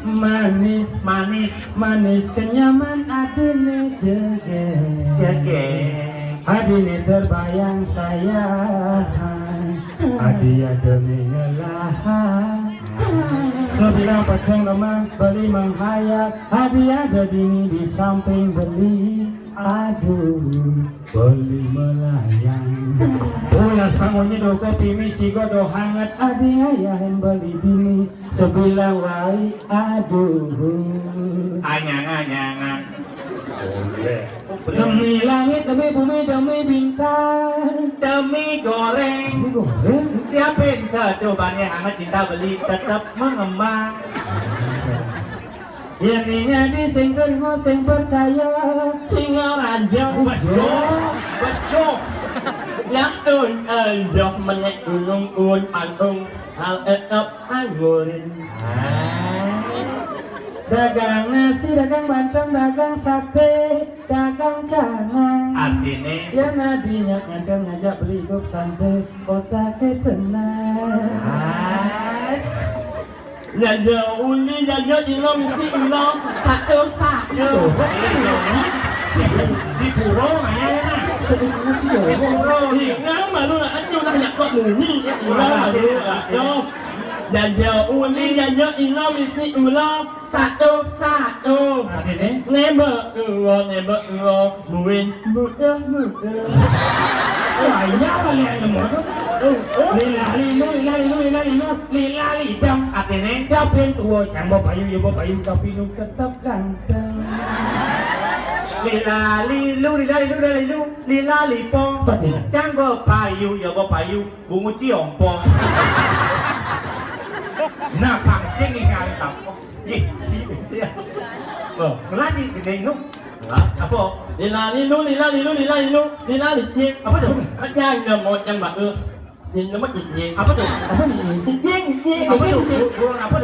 Manis Manis Manis kenyaman adine Jege Adine terbayang sayang Adi demi ngelahan Sebilang peceng lemah beli menghayat Adi ada dini di samping beli Aduh beli melayang Ulas bangunnya do kopi misi godo hangat Adi ayahin beli dini Sebilang wai aduh Anyang-anyangan Demi langit, demi bumi, demi bintang Demi goreng Demi goreng Tiapin secobannya hangat cinta beli tetap mengembang Yaninya di sing terima sing percaya Sing raja Wes go Yakin ayo menek gunung un pantung hal etop anggurin Dagang nasi, dagang banteng, dagang sate, dagang canang Artine Ya nadinya kadang ngajak beli hidup santai Otaknya tenang Jaja uli jaja ilo mesti ilo satu di puro mana na di puro di ngang malu na anjo na nyak kok muni ilo malu yo jaja uli jaja ilo mesti ilo satu Artinya nembak buin mudah Wahnya apa nih yang lemot Lila lidam artine Kapin tua cang bapayu ya bapayu tapi nu tetap ganteng lila lipo cang payu ya payu bungu ciompo nah pangsing ni kali tapo ih oh ngeladi gede nu apa lila lilu apa tuh aja yang mau yang mbak nhìn nó mất gì apa tuh Apa nih? apa tuh burung apa